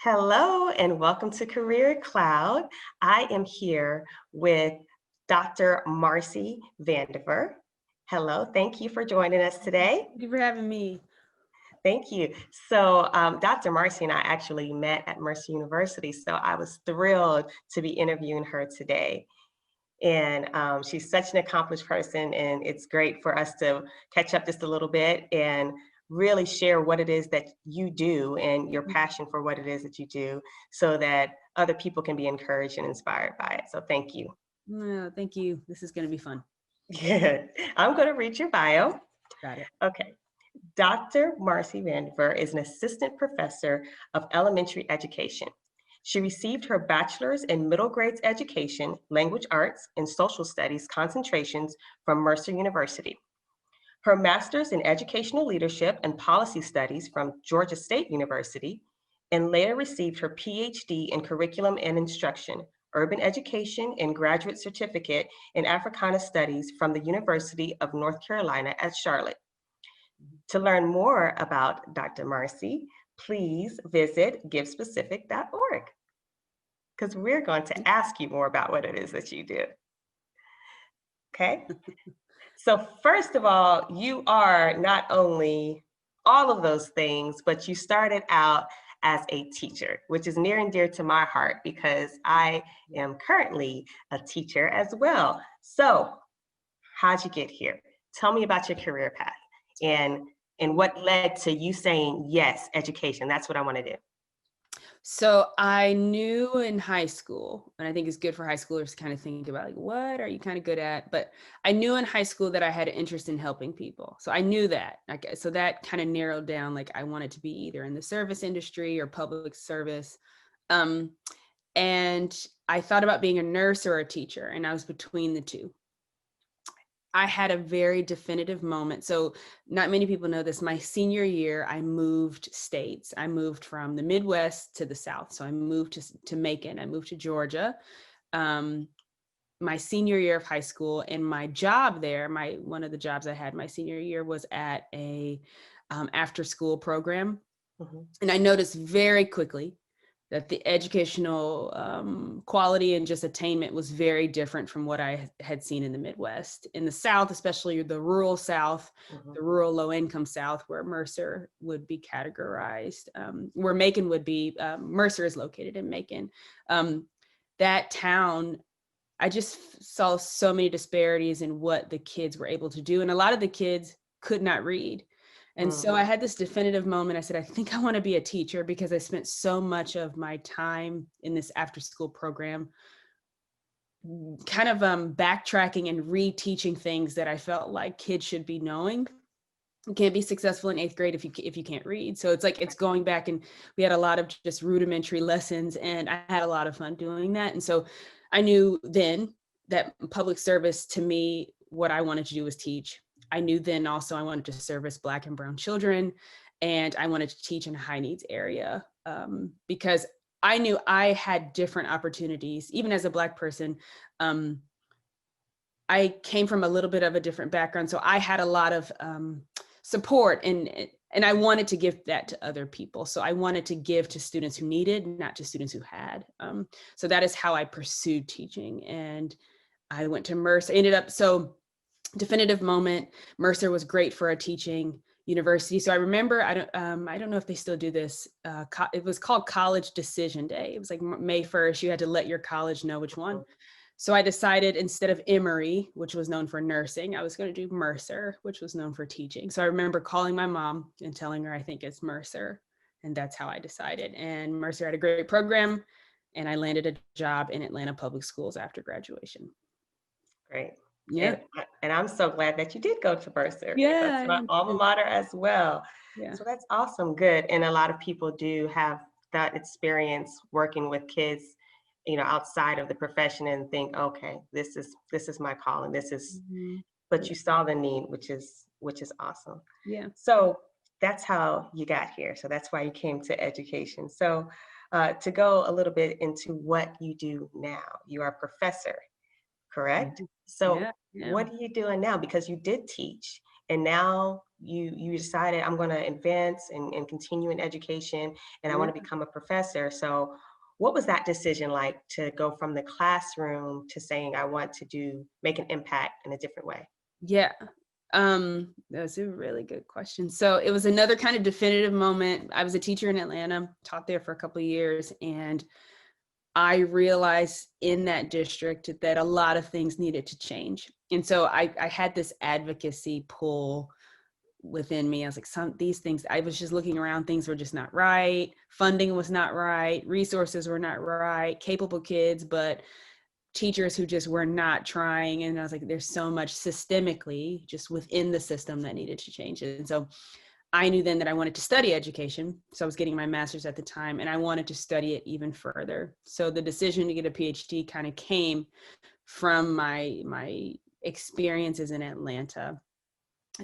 Hello and welcome to Career Cloud. I am here with Dr. Marci Vandiver. Hello, thank you for joining us today. Thank you for having me. Thank you. So Dr. Marci and I actually met at Mercer University, so I was thrilled to be interviewing her today. And she's such an accomplished person, and it's great for us to catch up just a little bit and really share what it is that you do and your passion for what it is that you do so that other people can be encouraged and inspired by it. So thank you. No, thank you. This is going to be fun. Good. I'm going to read your bio. Got it. Okay. Dr. Marci Ranvir is an assistant professor of elementary education. She received her bachelor's in middle grades education, language arts, and social studies concentrations from Mercer University. Her master's in educational leadership and policy studies from Georgia State University, and later received her Ph.D. in curriculum and instruction, urban education, and graduate certificate in Africana Studies from the University of North Carolina at Charlotte. To learn more about Dr. Marci, please visit givespecific.org because we're going to ask you more about what it is that you do. Okay? So first of all, you are not only all of those things, but you started out as a teacher, which is near and dear to my heart because I am currently a teacher as well. So how'd you get here? Tell me about your career path and what led to you saying, yes, education, that's what I want to do. So I knew in high school, and I think it's good for high schoolers to kind of think about like, what are you kind of good at? But I knew in high school that I had an interest in helping people. So I knew that. So that kind of narrowed down, like I wanted to be either in the service industry or public service. And I thought about being a nurse or a teacher, and I was between the two. I had a very definitive moment. So not many people know this. My senior year, I moved states. I moved from the Midwest to the South. So I moved to Macon. I moved to Georgia. My senior year of high school, and my job there, one of the jobs I had my senior year was at a after school program. Mm-hmm. And I noticed very quickly that the educational quality and just attainment was very different from what I had seen in the Midwest. In the South, especially the rural South, mm-hmm. the rural low-income South, where Mercer would be categorized, where Macon would be, Mercer is located in Macon. That town, I just saw so many disparities in what the kids were able to do. And a lot of the kids could not read. And so I had this definitive moment. I said, I think I want to be a teacher because I spent so much of my time in this after school program kind of backtracking and reteaching things that I felt like kids should be knowing. You can't be successful in 8th grade if you can't read. So it's like, it's going back, and we had a lot of just rudimentary lessons, and I had a lot of fun doing that. And so I knew then that public service, to me, what I wanted to do was teach. I knew then also I wanted to service Black and Brown children, and I wanted to teach in a high needs area because I knew I had different opportunities, even as a Black person. I came from a little bit of a different background, so I had a lot of support, and I wanted to give that to other people. So I wanted to give to students who needed, not to students who had. So that is how I pursued teaching, and I went to Mercer. So definitive moment. Mercer was great for a teaching university. So I remember, I don't know if they still do this. It was called College Decision Day. It was like May 1st. You had to let your college know which one. So I decided, instead of Emory, which was known for nursing, I was going to do Mercer, which was known for teaching. So I remember calling my mom and telling her, I think it's Mercer. And that's how I decided. And Mercer had a great program, and I landed a job in Atlanta Public Schools after graduation. Great. Yeah. And I'm so glad that you did go to Mercer. Yeah. That's my alma mater as well. Yeah. So that's awesome. Good. And a lot of people do have that experience working with kids, outside of the profession, and think, okay, this is my calling. This is, but you saw the need, which is awesome. Yeah. So that's how you got here. So that's why you came to education. So to go a little bit into what you do now, you are a professor, correct? So what are you doing now? Because you did teach, and now you decided, I'm going to advance and continue in education, and I want to become a professor. So what was that decision like, to go from the classroom to saying I want to make an impact in a different way? Yeah. That's a really good question. So it was another kind of definitive moment. I was a teacher in Atlanta, taught there for a couple of years, and I realized in that district that a lot of things needed to change. And so I had this advocacy pull within me. I was like, these things, I was just looking around, things were just not right. Funding was not right. Resources were not right. Capable kids, but teachers who just were not trying. And I was like, there's so much systemically just within the system that needed to change. And so I knew then that I wanted to study education. So I was getting my master's at the time, and I wanted to study it even further. So the decision to get a PhD kind of came from my experiences in Atlanta.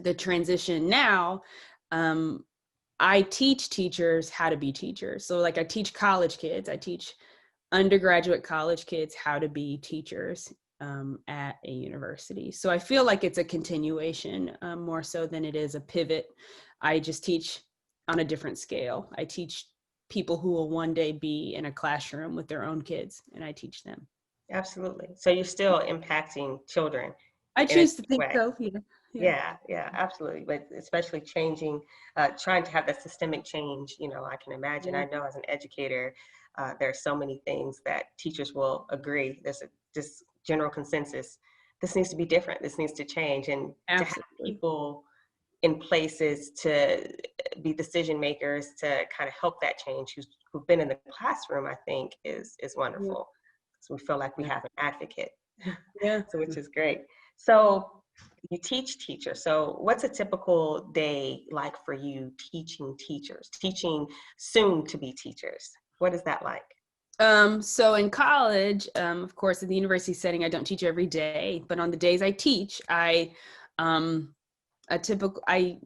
The transition now, I teach teachers how to be teachers. So like I teach college kids, I teach undergraduate college kids how to be teachers at a university. So I feel like it's a continuation more so than it is a pivot. I just teach on a different scale. I teach people who will one day be in a classroom with their own kids, and I teach them. Absolutely. So you're still impacting children I in a choose to different think way. so. Yeah. Yeah. Yeah, absolutely. But especially changing, trying to have that systemic change, I can imagine. Yeah. I know as an educator, there are so many things that teachers will agree. There's just general consensus. This needs to be different. This needs to change. And to have Absolutely. people in places to be decision makers to kind of help that change, who've been in the classroom, I think is Yeah. wonderful. So we feel like we Yeah. have an advocate, Yeah. so which is great. So you teach teachers. So what's a typical day like for you teaching teachers, teaching soon to be teachers? What is that like? So in college, of course, in the university setting, I don't teach every day, but on the days I teach, um, I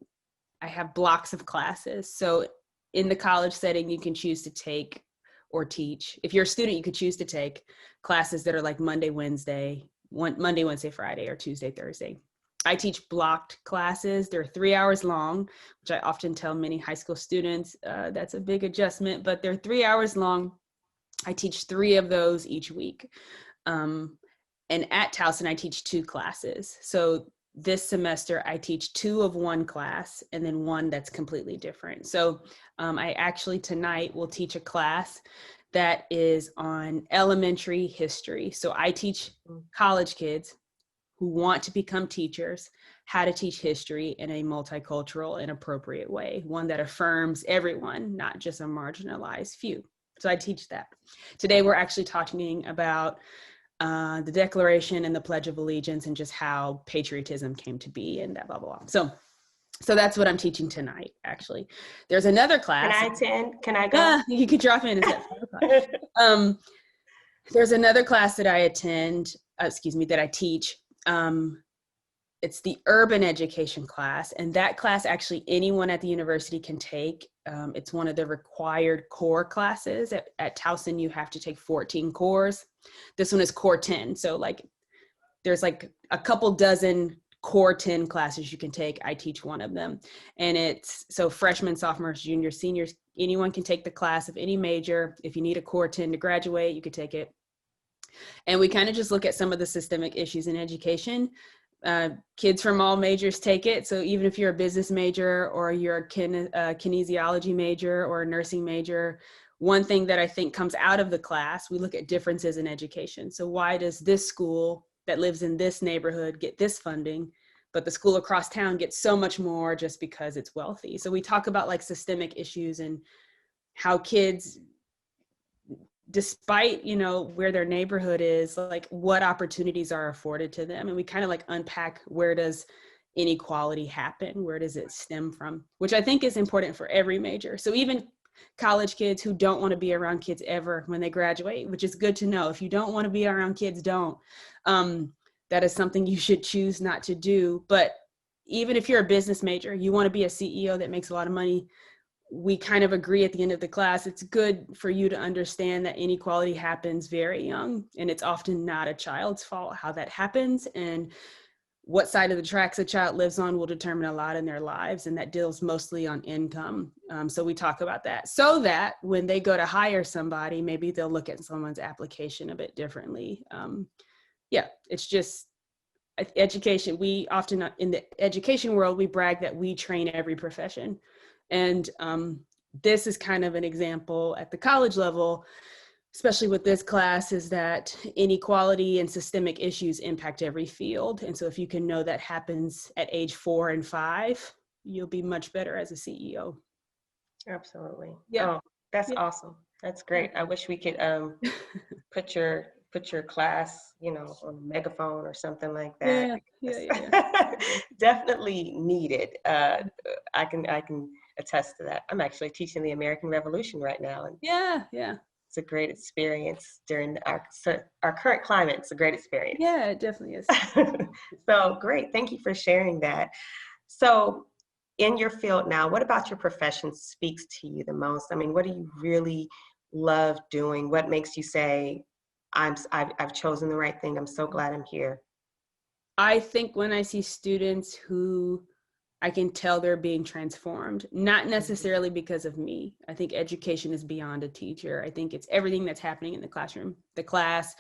have blocks of classes. So in the college setting, you can choose to take or teach. If you're a student, you could choose to take classes that are like Monday, Wednesday, Friday, or Tuesday, Thursday. I teach blocked classes. They're 3 hours long, which I often tell many high school students, that's a big adjustment, but they're 3 hours long. I teach 3 of those each week. And at Towson, I teach 2 classes. So this semester, I teach 2 of one class and then 1 that's completely different. So I actually tonight will teach a class that is on elementary history. So I teach college kids who want to become teachers how to teach history in a multicultural and appropriate way, one that affirms everyone, not just a marginalized few. So I teach that. Today, we're actually talking about the Declaration and the Pledge of Allegiance and just how patriotism came to be and that blah, blah, blah. So that's what I'm teaching tonight, actually. There's another class. Can I attend? Can I go? You could drop in. It's at 5 o'clock. There's another class that I attend, that I teach. It's the urban education class, and that class actually anyone at the university can take. It's one of the required core classes. At Towson, you have to take 14 cores. This one is core 10. So like there's like a couple dozen core 10 classes you can take. I teach one of them. And it's so freshmen, sophomores, juniors, seniors, anyone can take the class of any major. If you need a core 10 to graduate, you could take it. And we kind of just look at some of the systemic issues in education. Kids from all majors take it. So even if you're a business major or you're a kinesiology major or a nursing major, one thing that I think comes out of the class, we look at differences in education. So why does this school that lives in this neighborhood get this funding, but the school across town gets so much more just because it's wealthy? So we talk about like systemic issues and how kids, despite where their neighborhood is, like what opportunities are afforded to them, and we kind of like unpack where does inequality happen, where does it stem from, which I think is important for every major. So even college kids who don't want to be around kids ever when they graduate, which is good to know. If you don't want to be around kids, don't. That is something you should choose not to do. But even if you're a business major, you want to be a CEO that makes a lot of money, we kind of agree at the end of the class, it's good for you to understand that inequality happens very young, and it's often not a child's fault how that happens. And what side of the tracks a child lives on will determine a lot in their lives, and that deals mostly on income. So we talk about that so that when they go to hire somebody, maybe they'll look at someone's application a bit differently. Yeah, it's just education. We often, in the education world, we brag that we train every profession. And this is kind of an example at the college level, especially with this class, is that inequality and systemic issues impact every field. And so if you can know that happens at age 4 and 5, you'll be much better as a CEO. Absolutely. Yeah. Oh, that's Yeah. awesome. That's great. I wish we could put your class, on a megaphone or something like that. Yeah. Definitely needed. I can attest to that. I'm actually teaching the American Revolution right now, and Yeah. it's a great experience during our current climate. It's a great experience. Yeah, it definitely is. So great. Thank you for sharing that. So in your field now, what about your profession speaks to you the most? I mean, what do you really love doing? What makes you say, I've chosen the right thing. I'm so glad I'm here. I think when I see students who I can tell they're being transformed, not necessarily because of me. I think education is beyond a teacher. I think it's everything that's happening in the classroom, the class,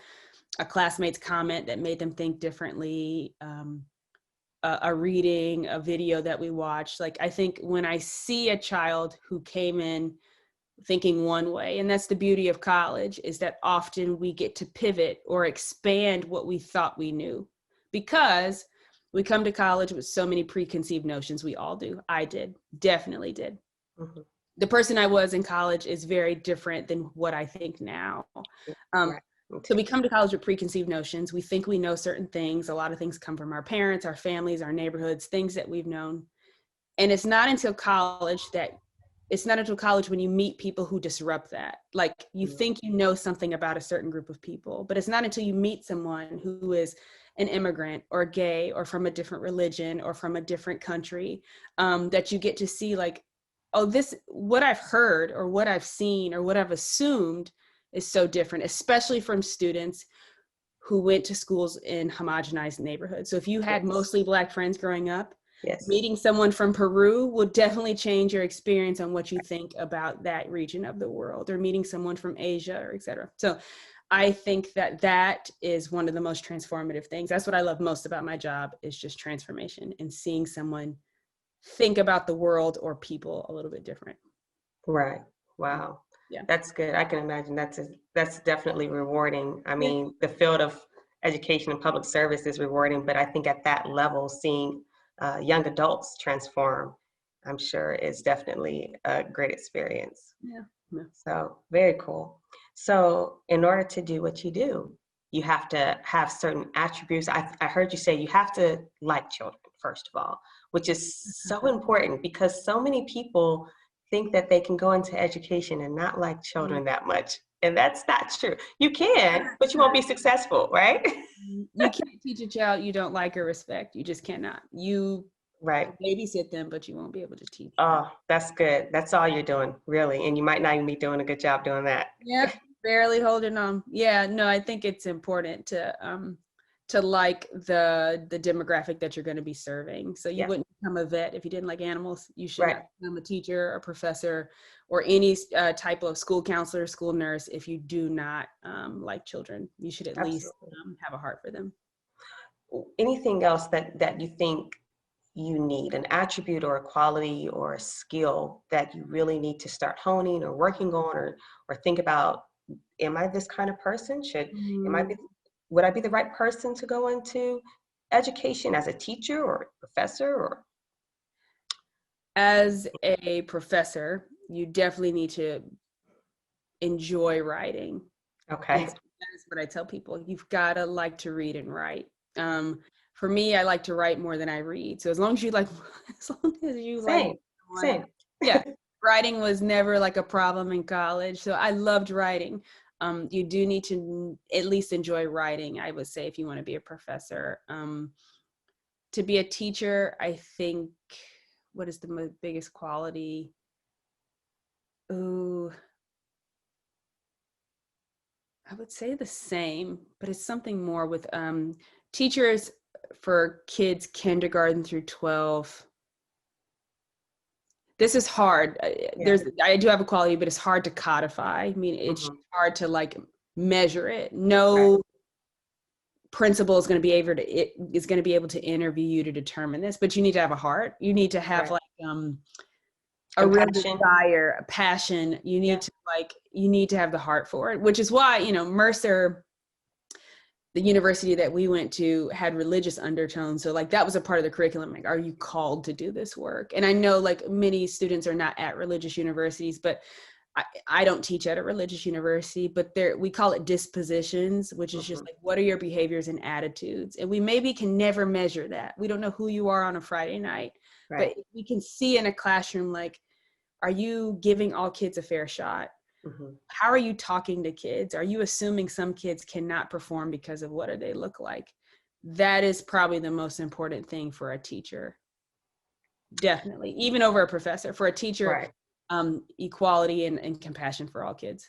a classmate's comment that made them think differently, a reading, a video that we watched. Like, I think when I see a child who came in thinking one way, and that's the beauty of college, is that often we get to pivot or expand what we thought we knew, because we come to college with so many preconceived notions. We all do. I did, definitely did. Mhm. The person I was in college is very different than what I think now. Right. So we come to college with preconceived notions. We think we know certain things. A lot of things come from our parents, our families, our neighborhoods, things that we've known. And it's not until college when you meet people who disrupt that. Like, you think you know something about a certain group of people, but it's not until you meet someone who is an immigrant or gay or from a different religion or from a different country, that you get to see, like, oh, what I've heard or what I've seen or what I've assumed is so different, especially from students who went to schools in homogenized neighborhoods. So if you had mostly Black friends growing up, meeting someone from Peru will definitely change your experience on what you think about that region of the world, or meeting someone from Asia, or et cetera. So I think that is one of the most transformative things. That's what I love most about my job, is just transformation and seeing someone think about the world or people a little bit different. Right. Wow. Yeah. That's good. I can imagine that's definitely rewarding. I mean, the field of education and public service is rewarding, but I think at that level, seeing young adults transform, I'm sure is definitely a great experience. Yeah. So very cool. So in order to do what you do, you have to have certain attributes. I heard you say you have to like children, first of all, which is so important, because so many people think that they can go into education and not like children that much. And that's not true. You can, but you won't be successful, right? You can't teach a child you don't like or respect. You just cannot. You Right. babysit them, but you won't be able to teach them. Oh, that's good. That's all you're doing, really. And you might not even be doing a good job doing that. Yep, barely holding on. Yeah, no, I think it's important to like the demographic that you're going to be serving. So you wouldn't become a vet if you didn't like animals. You should not become a teacher, a professor, or any type of school counselor, school nurse if you do not like children. You should at least have a heart for them. Anything else that you think you need, an attribute or a quality or a skill that you really need to start honing or working on, or think about, am I this kind of person? Would I be the right person to go into education as a teacher or a professor? Or as a professor, you definitely need to enjoy writing. Okay. And so that is what I tell people. You've got to like to read and write. For me, I like to write more than I read. So as long as you like, Same. Yeah, writing was never like a problem in college. So I loved writing. You do need to at least enjoy writing, I would say, if you want to be a professor. To be a teacher, I think, what is the biggest quality? Ooh, I would say the same, but it's something more with teachers. for kids kindergarten through 12, this is hard. I do have a quality, but it's hard to codify. I mean, it's hard to like measure it. No principal is going to be able to interview you to determine this, but you need to have a heart. You need to have like a real desire, a passion. You need to have the heart for it, which is why, Mercer, the university that we went to, had religious undertones. So like that was a part of the curriculum. Like, are you called to do this work? And I know like many students are not at religious universities, but I don't teach at a religious university, but we call it dispositions, which is just like, what are your behaviors and attitudes? And we maybe can never measure that. We don't know who you are on a Friday night, but we can see in a classroom, like, are you giving all kids a fair shot? How are you talking to kids? Are you assuming some kids cannot perform because of what they look like? That is probably the most important thing for a teacher. Definitely, even over a professor. For a teacher, equality and compassion for all kids.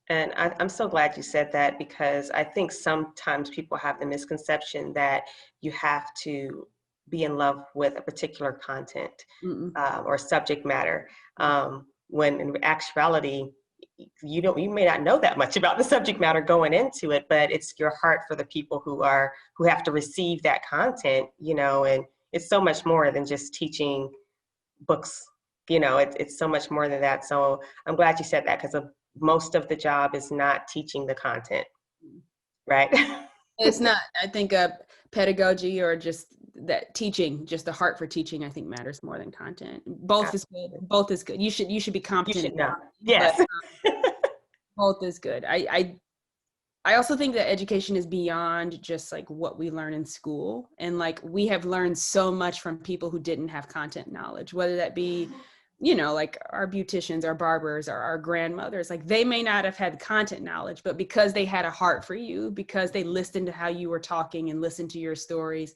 And I'm so glad you said that, because I think sometimes people have the misconception that you have to be in love with a particular content or subject matter, when in actuality, you may not know that much about the subject matter going into it, but it's your heart for the people who have to receive that content, and it's so much more than just teaching books. It's so much more than that. So I'm glad you said that, because most of the job is not teaching the content, right? It's not. I think pedagogy, or just that teaching, just the heart for teaching, I think matters more than content. Both is good. Both is good. You should be competent. You should know. Yes. But, both is good. I also think that education is beyond just like what we learn in school. And like, we have learned so much from people who didn't have content knowledge, whether that be, like our beauticians, our barbers, or our grandmothers. Like, they may not have had content knowledge, but because they had a heart for you, because they listened to how you were talking and listened to your stories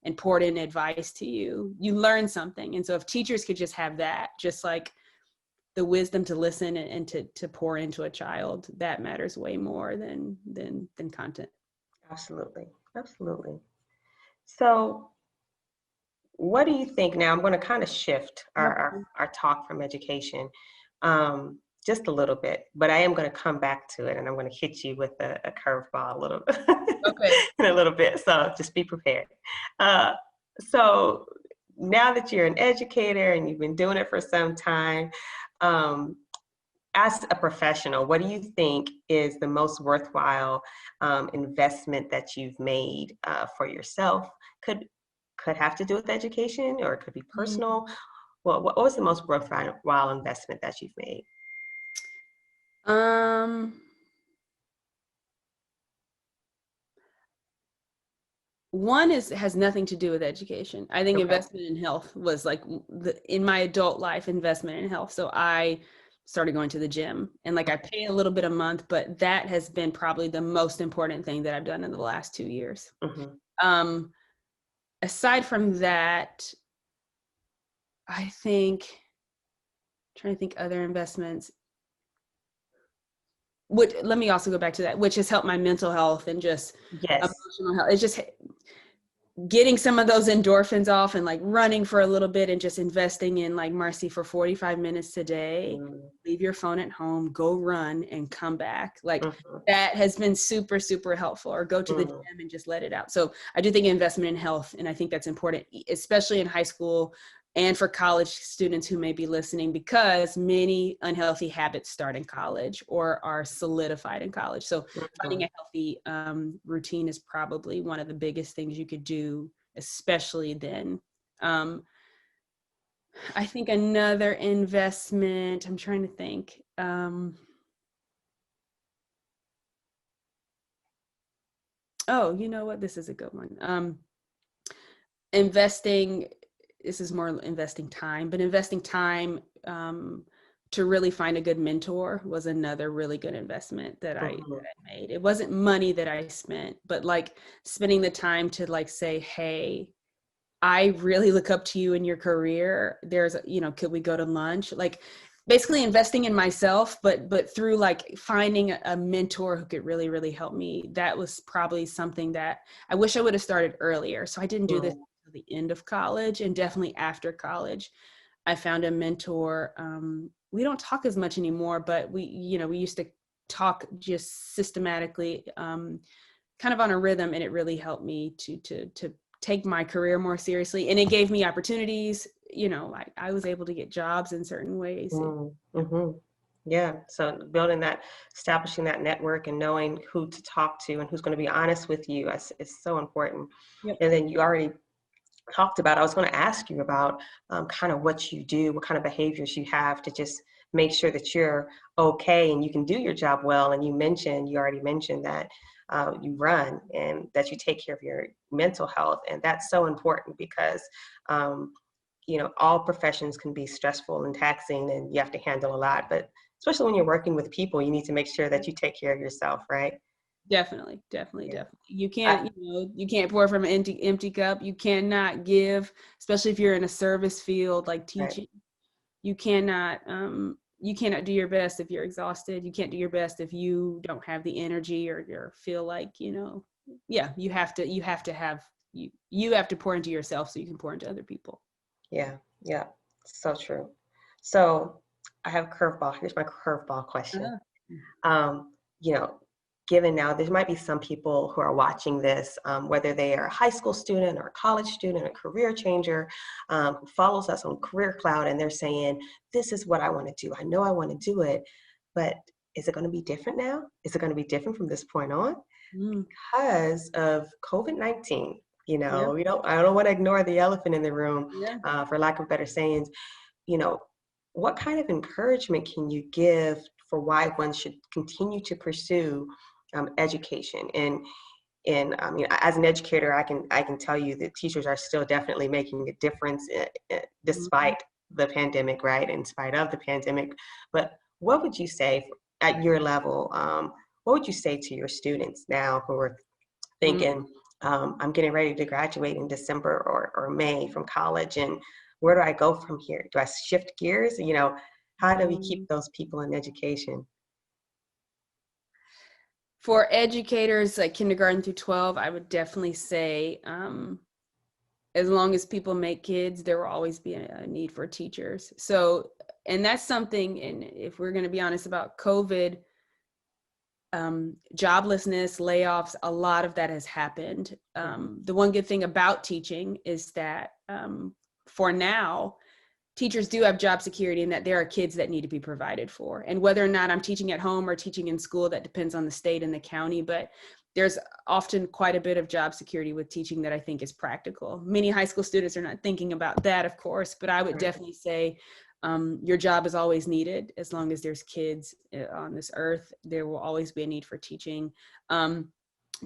and poured in advice to you, you learned something. And so if teachers could just have that, just like the wisdom to listen and to pour into a child, that matters way more than content. Absolutely. So what do you think now? I'm going to kind of shift our talk from education just a little bit, but I am going to come back to it, and I'm going to hit you with a curveball a little in a little bit. So just be prepared. So now that you're an educator and you've been doing it for some time, as a professional, what do you think is the most worthwhile investment that you've made for yourself? Could have to do with education, or it could be personal. Well, what was the most worthwhile investment that you've made? One has nothing to do with education. I think investment in health was like in my adult life, investment in health. So I started going to the gym, and like I pay a little bit a month, but that has been probably the most important thing that I've done in the last 2 years. Aside from that, I think, trying to think other investments. Let me also go back to that, which has helped my mental health and just emotional health. It's just getting some of those endorphins off and like running for a little bit and just investing in, like, Marci, for 45 minutes today, leave your phone at home, go run and come back. Like that has been super, super helpful. Or go to the gym and just let it out. So I do think investment in health, and I think that's important, especially in high school and for college students who may be listening, because many unhealthy habits start in college or are solidified in college. So finding a healthy routine is probably one of the biggest things you could do, especially then. I think another investment, I'm trying to think. Oh, you know what? This is a good one. This is more investing time, but investing time to really find a good mentor was another really good investment that I made. It wasn't money that I spent, but like spending the time to like say, hey, I really look up to you in your career. There's, could we go to lunch? Like basically investing in myself, but through like finding a mentor who could really, really help me. That was probably something that I wish I would have started earlier. So I didn't do this until the end of college, and definitely after college, I found a mentor. We don't talk as much anymore, but we used to talk just systematically, kind of on a rhythm, and it really helped me to take my career more seriously. And it gave me opportunities. I was able to get jobs in certain ways. Mm-hmm. Yeah. So establishing that network and knowing who to talk to and who's going to be honest with you is so important. Yep. And then you already talked about, I was going to ask you about kind of what you do, what kind of behaviors you have to just make sure that you're okay and you can do your job well. And you already mentioned that you run and that you take care of your mental health. And that's so important because all professions can be stressful and taxing and you have to handle a lot, but especially when you're working with people, you need to make sure that you take care of yourself, right? Definitely. Yeah. You can't, you can't pour from an empty cup. You cannot give, especially if you're in a service field like teaching. Right. You cannot do your best if you're exhausted. You can't do your best if you don't have the energy or feel like, you have to pour into yourself so you can pour into other people. Yeah. Yeah. So true. So I have a curveball. Here's my curveball question. Um, you know, Given now, there might be some people who are watching this, whether they are a high school student or a college student, a career changer, who follows us on Career Cloud, and they're saying, this is what I want to do. I know I want to do it, but is it going to be different now? Is it going to be different from this point on? Because of COVID-19, Yep. I don't want to ignore the elephant in the room, Yeah. for lack of better sayings. What kind of encouragement can you give for why one should continue to pursue education? As an educator, I can tell you that teachers are still definitely making a difference despite the pandemic, right? In spite of the pandemic. But what would you say at your level? What would you say to your students now who are thinking, I'm getting ready to graduate in December or May from college, and where do I go from here? Do I shift gears? How do we keep those people in education? For educators like kindergarten through 12, I would definitely say, as long as people make kids, there will always be a need for teachers. So, and that's something, and if we're going to be honest about COVID, joblessness, layoffs, a lot of that has happened. The one good thing about teaching is that for now, teachers do have job security and that there are kids that need to be provided for. And whether or not I'm teaching at home or teaching in school, that depends on the state and the county, but there's often quite a bit of job security with teaching that I think is practical. Many high school students are not thinking about that, of course, but I would definitely say your job is always needed. As long as there's kids on this earth, there will always be a need for teaching.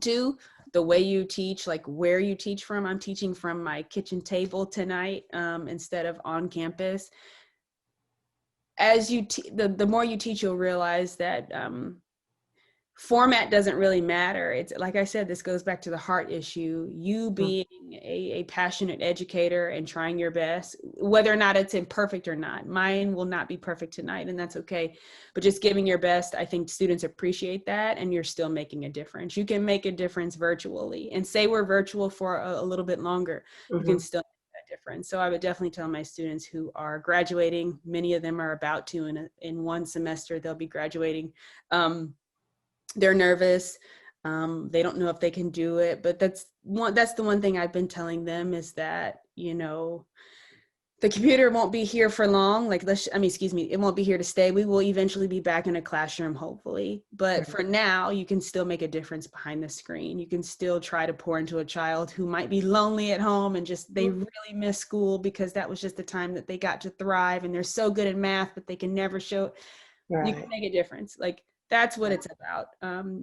Two, the way you teach, like where you teach from. I'm teaching from my kitchen table tonight instead of on campus. As the more you teach, you'll realize that format doesn't really matter. It's like I said, this goes back to the heart issue. You being a passionate educator and trying your best, whether or not it's imperfect or not. Mine will not be perfect tonight, and that's okay. But just giving your best, I think students appreciate that, and you're still making a difference. You can make a difference virtually, and say we're virtual for a little bit longer, you can still make that difference. So I would definitely tell my students who are graduating, many of them are about to in one semester, they'll be graduating. They're nervous. They don't know if they can do it, but that's the one thing I've been telling them is that, the computer won't be here for long. It won't be here to stay. We will eventually be back in a classroom, hopefully. But for now, you can still make a difference behind the screen. You can still try to pour into a child who might be lonely at home and they really miss school because that was just the time that they got to thrive and they're so good at math, but they can never show. Right. You can make a difference. That's what it's about.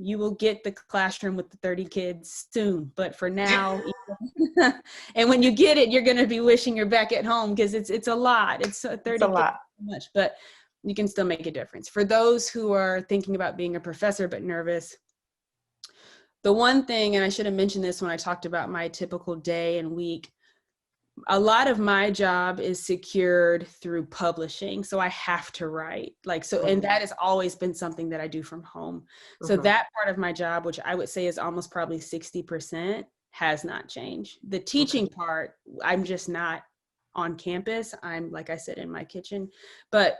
You will get the classroom with the 30 kids soon, but for now, and when you get it, you're going to be wishing you're back at home because it's a lot. It's 30 It's a lot. kids, much, but you can still make a difference. For those who are thinking about being a professor but nervous, the one thing, and I should have mentioned this when I talked about my typical day and week, A lot of my job is secured through publishing. So I have to write, like, so, and that has always been something that I do from home. So that part of my job, which I would say is almost probably 60%, has not changed. The teaching part, I'm just not on campus. I'm, like I said, in my kitchen. But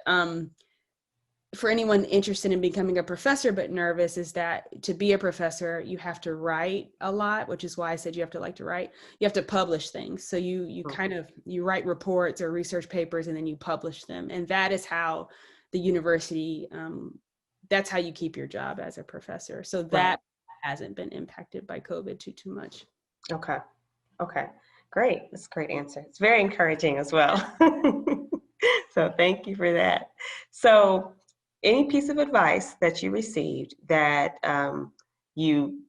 for anyone interested in becoming a professor but nervous, is that to be a professor, you have to write a lot, which is why I said you have to like to write. You have to publish things. So you kind of, you write reports or research papers and then you publish them. And that is how the university, that's how you keep your job as a professor. So that hasn't been impacted by COVID too much. Okay. Okay. Great. That's a great answer. It's very encouraging as well. So thank you for that. So any piece of advice that you received that you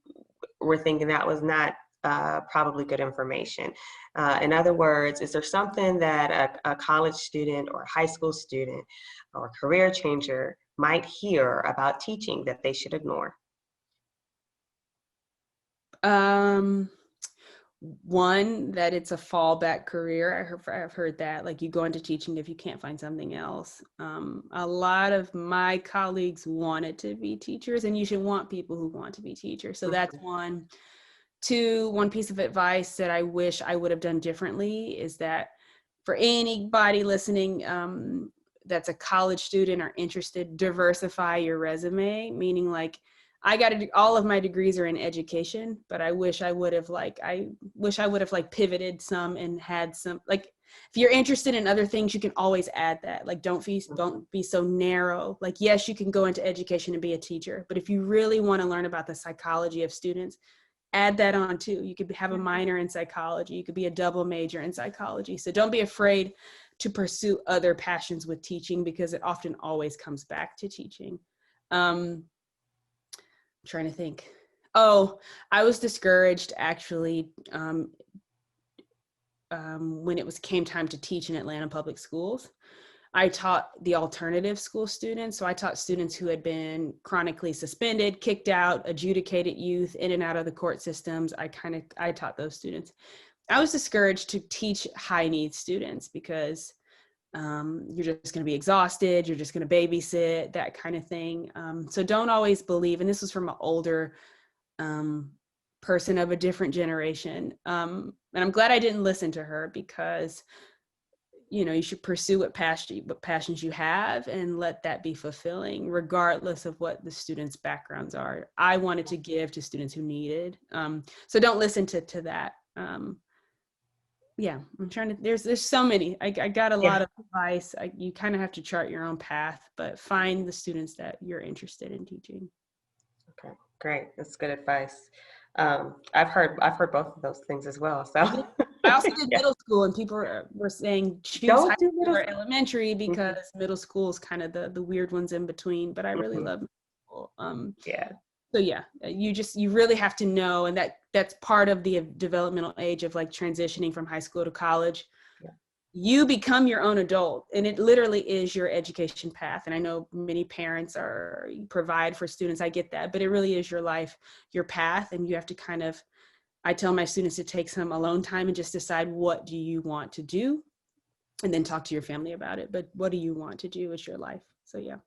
were thinking that was not probably good information? In other words, is there something that a college student or a high school student or career changer might hear about teaching that they should ignore? One, that it's a fallback career. I've heard that, like, you go into teaching if you can't find something else. A lot of my colleagues wanted to be teachers, and you should want people who want to be teachers. So that's one. Two, one piece of advice that I wish I would have done differently is that for anybody listening that's a college student or interested, diversify your resume, meaning like, I got to, all of my degrees are in education, but I wish I would have pivoted some and had some, like, if you're interested in other things, you can always add that. Like, don't be so narrow. Like, yes, you can go into education and be a teacher, but if you really want to learn about the psychology of students, add that on too. You could have a minor in psychology. You could be a double major in psychology. So don't be afraid to pursue other passions with teaching, because it often always comes back to teaching. Trying to think. Oh, I was discouraged actually when it came time to teach in Atlanta public schools. I taught the alternative school students. So I taught students who had been chronically suspended, kicked out, adjudicated youth, in and out of the court systems. I taught those students. I was discouraged to teach high needs students because you're just going to be exhausted. You're just going to babysit, that kind of thing. So don't always believe, and this was from an older person of a different generation. And I'm glad I didn't listen to her, because, you know, you should pursue what passions you have and let that be fulfilling, regardless of what the students' backgrounds are. I wanted to give to students who needed. So don't listen to that. Yeah, I'm trying to, there's so many. I got a lot of advice. You kind of have to chart your own path, but find the students that you're interested in teaching. Okay, great. That's good advice. I've heard both of those things as well. So I also did middle school, and people were saying choose high school or elementary, because middle school is kind of the weird ones in between. But I really love middle school. So yeah, you really have to know, and that's part of the developmental age of like transitioning from high school to college. You become your own adult, and it literally is your education path. And I know many parents provide for students. I get that, but it really is your life, your path. And you have to I tell my students to take some alone time and just decide, what do you want to do? And then talk to your family about it. But what do you want to do with your life? So yeah.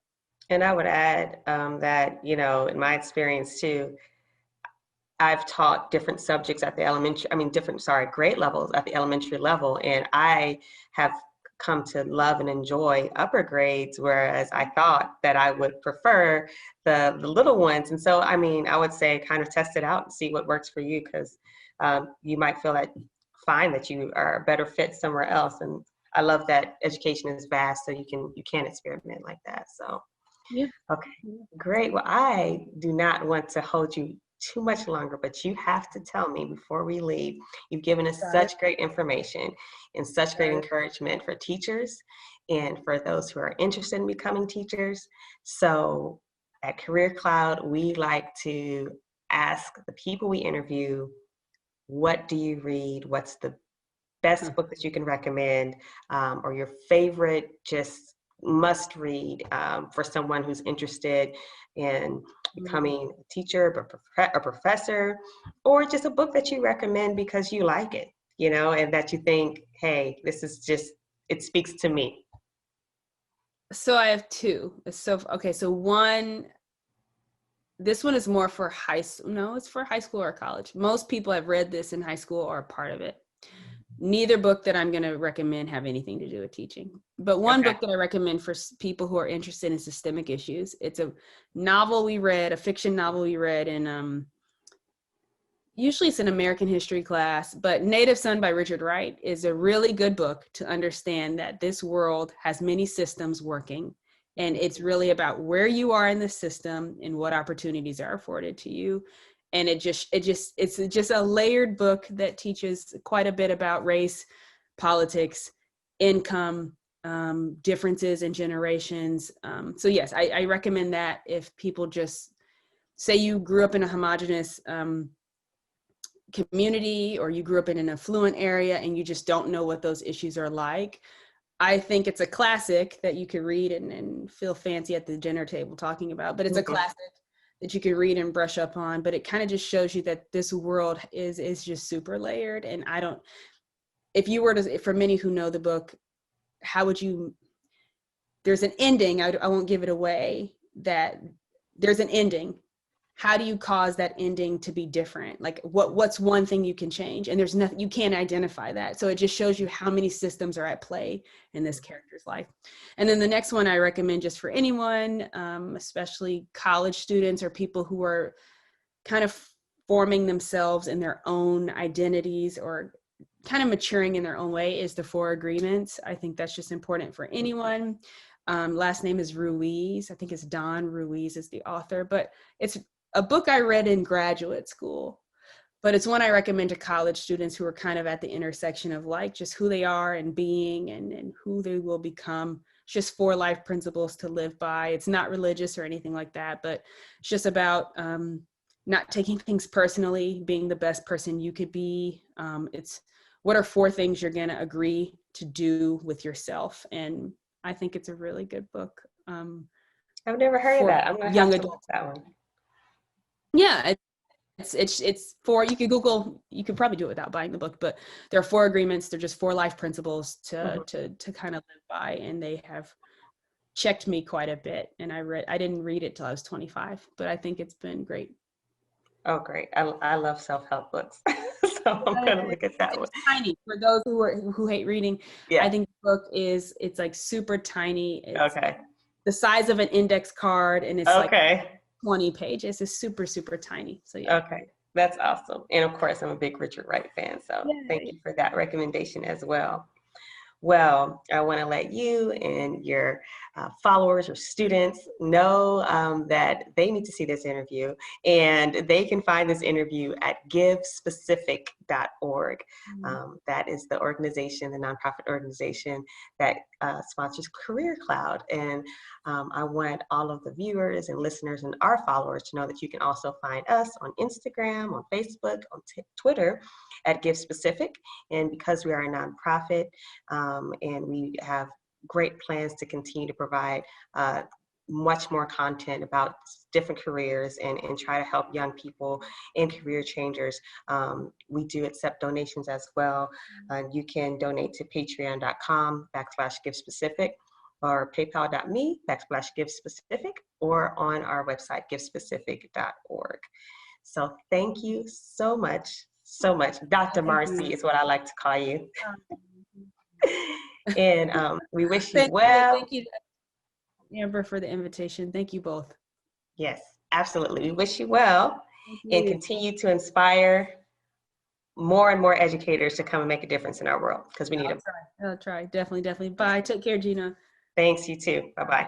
And I would add that, you know, in my experience too, I've taught different subjects at the grade levels at the elementary level. And I have come to love and enjoy upper grades, whereas I thought that I would prefer the little ones. And so, I mean, I would say kind of test it out and see what works for you, because you might find that you are a better fit somewhere else. And I love that education is vast, so you can experiment like that. So. Yeah. Okay, great. Well, I do not want to hold you too much longer, but you have to tell me before we leave. You've given us such great information and such great encouragement for teachers and for those who are interested in becoming teachers. So at Career Cloud, we like to ask the people we interview, what do you read? What's the best book that you can recommend, or your favorite just must read for someone who's interested in becoming a teacher, a professor, or just a book that you recommend because you like it? and that you think, hey, this is just, it speaks to me? So I have two. So, okay. So this one is more for it's for high school or college. Most people have read this in high school or a part of it. Neither book that I'm going to recommend have anything to do with teaching. But one book that I recommend for people who are interested in systemic issues, it's a novel we read, a fiction novel we read in, usually it's an American history class, but Native Son by Richard Wright is a really good book to understand that this world has many systems working. And it's really about where you are in the system and what opportunities are afforded to you. And it's just a layered book that teaches quite a bit about race, politics, income, differences in generations. So yes, I recommend that if people just say you grew up in a homogenous community, or you grew up in an affluent area and you just don't know what those issues are like. I think it's a classic that you could read and feel fancy at the dinner table talking about, but it's a classic that you can read and brush up on. But it kind of just shows you that this world is just super layered. And if you were to, for many who know the book, how would you, there's an ending, I won't give it away, that there's an ending. How do you cause that ending to be different? Like what's one thing you can change? And there's nothing, you can't identify that. So it just shows you how many systems are at play in this character's life. And then the next one I recommend just for anyone, especially college students or people who are kind of forming themselves in their own identities or kind of maturing in their own way, is The Four Agreements. I think that's just important for anyone. Last name is Ruiz. I think it's Don Ruiz is the author, but it's a book I read in graduate school, but it's one I recommend to college students who are kind of at the intersection of like just who they are and being and who they will become. It's just 4 life principles to live by. It's not religious or anything like that, but it's just about not taking things personally, being the best person you could be. It's what are 4 things you're going to agree to do with yourself. And I think it's a really good book. I've never heard of that. I'm going to have to look that one. Yeah, it's 4, you could Google, you could probably do it without buying the book, but there are 4 agreements. They're just 4 life principles to kind of live by. And they have checked me quite a bit. And I didn't read it till I was 25, but I think it's been great. Oh, great. I love self-help books. So I'm going to look at that one. It's tiny for those who hate reading. Yeah. I think the book it's like super tiny. It's okay. The size of an index card, and it's okay. like 20 pages. It's super, super tiny. So yeah. Okay. That's awesome. And of course, I'm a big Richard Wright fan. So thank you for that recommendation as well. Well, I want to let you and your followers or students know that they need to see this interview, and they can find this interview at givespecific.org. That is the organization, the nonprofit organization that sponsors Career Cloud. And I want all of the viewers and listeners and our followers to know that you can also find us on Instagram, on Facebook, on Twitter at Give Specific. And because we are a nonprofit and we have great plans to continue to provide much more content about different careers and try to help young people and career changers, we do accept donations as well. You can donate to patreon.com/givespecific or paypal.me/givespecific or on our website, givespecific.org. So thank you so much. So much. Dr. Marci is what I like to call you. And we wish you well. Thank you, Amber, for the invitation. Thank you both. Yes, absolutely. We wish you well and continue to inspire more and more educators to come and make a difference in our world, because we need them. I'll try. Definitely. Bye. Take care, Gina. Thanks, you too. Bye-bye.